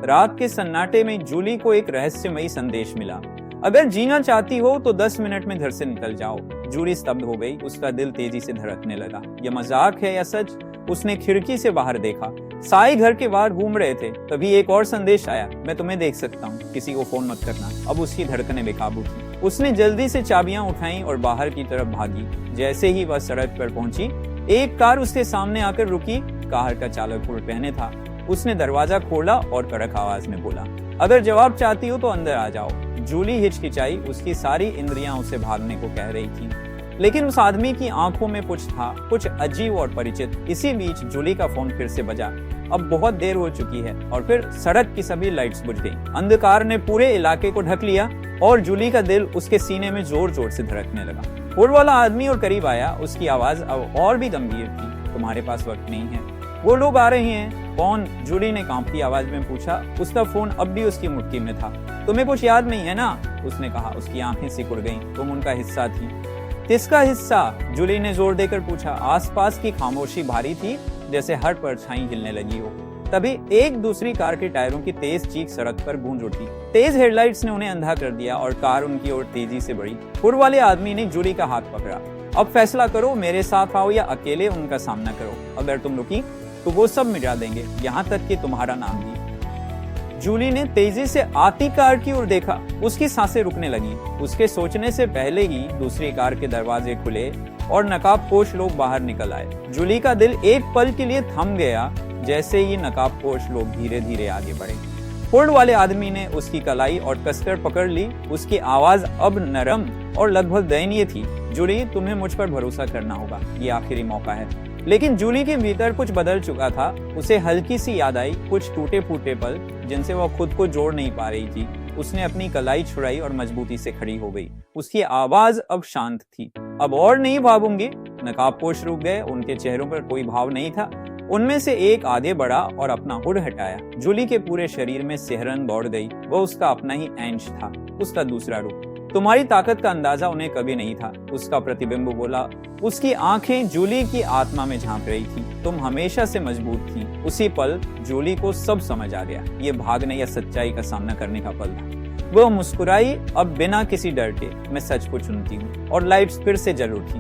रात के सन्नाटे में जूली को एक रहस्यमयी संदेश मिला। अगर जीना चाहती हो तो 10 मिनट में घर से निकल जाओ। जूली स्तब्ध हो गई, उसका दिल तेजी से धड़कने लगा। यह मजाक है या सच? उसने खिड़की से बाहर देखा। साई घर के बाहर घूम रहे थे। तभी एक और संदेश आया, मैं तुम्हें देख सकता हूँ, किसी को फोन मत करना। अब उसकी धड़कनें बेकाबू थी। उसने जल्दी से चाबियां उठाई और बाहर की तरफ भागी। जैसे ही वह सड़क पर पहुंची, एक कार उसके सामने आकर रुकी। कार का चालक हुड पहने था। उसने दरवाजा खोला और कड़क आवाज में बोला, अगर जवाब चाहती हो तो अंदर आ जाओ। जूली हिचकिचाई। उसकी सारी इंद्रियां उसे भागने को कह रही थी, लेकिन उस आदमी की आंखों में कुछ था, कुछ अजीब और परिचित। इसी बीच जूली का फोन फिर से बजा। अब बहुत देर हो चुकी है और फिर सड़क की सभी लाइट्स बुझ गईं। अंधकार ने पूरे इलाके को ढक लिया और जूली का दिल उसके सीने में जोर जोर से धड़कने लगा। हुड वाला आदमी और करीब आया। उसकी आवाज अब और भी गंभीर थी, तुम्हारे पास वक्त नहीं है, वो लोग आ रहे हैं। कौन? जूली ने कांपती आवाज में पूछा। उसका फोन अब भी उसकी मुट्ठी में था। तुम्हें कुछ याद नहीं है ना? उसने कहा। उसकी आंखें सिकुड़ गईं। तुम उनका हिस्सा थी। किसका हिस्सा? जूली ने जोर देकर पूछा। आसपास की खामोशी भारी थी, जैसे हर परछाई हिलने लगी हो। तभी एक दूसरी कार के टायरों की तेज चीख सड़क पर गूंज उठी। तेज हेडलाइट्स ने उन्हें अंधा कर दिया और कार उनकी ओर तेजी से बढ़ी। हुड वाले आदमी ने जूली का हाथ पकड़ा। अब फैसला करो, मेरे साथ आओ या अकेले उनका सामना करो। अगर तुम रुकी तो वो सब मिटा देंगे, यहाँ तक कि तुम्हारा नाम भी। जूली ने तेजी से आती कार की ओर देखा। उसकी सांसें रुकने लगी। उसके सोचने से पहले ही दूसरी कार के दरवाजे खुले और नकाबपोश लोग बाहर निकल आए। जूली का दिल एक पल के लिए थम गया जैसे ही नकाबपोश लोग धीरे धीरे आगे बढ़े। हुड वाले आदमी ने उसकी कलाई और कसकर पकड़ ली। उसकी आवाज अब नरम और लगभग दयनीय थी। जूली, तुम्हें मुझ पर भरोसा करना होगा, ये आखिरी मौका है। लेकिन जूली के भीतर कुछ बदल चुका था। उसे हल्की सी याद आई कुछ टूटे फूटे पल जिनसे वह खुद को जोड़ नहीं पा रही थी। उसने अपनी कलाई छुड़ाई और मजबूती से खड़ी हो गई। उसकी आवाज अब शांत थी। अब और नहीं भागूंगी। नकाबपोश रुक गए। उनके चेहरों पर कोई भाव नहीं था। उनमें से एक आगे बढ़ा और अपना हुड हटाया। जूली के पूरे शरीर में सिहरन दौड़ गई। वह उसका अपना ही अंश था, उसका दूसरा रूप। तुम्हारी ताकत का अंदाजा उन्हें कभी नहीं था, उसका प्रतिबिंब बोला। उसकी आंखें जूली की आत्मा में झांक रही थी। तुम हमेशा से मजबूत थी। उसी पल जूली को सब समझ आ गया। ये भागने या सच्चाई का सामना करने का पल था। वह मुस्कुराई, अब बिना किसी डर के। मैं सच को चुनती हूँ। और लाइट्स फिर से जल उठी।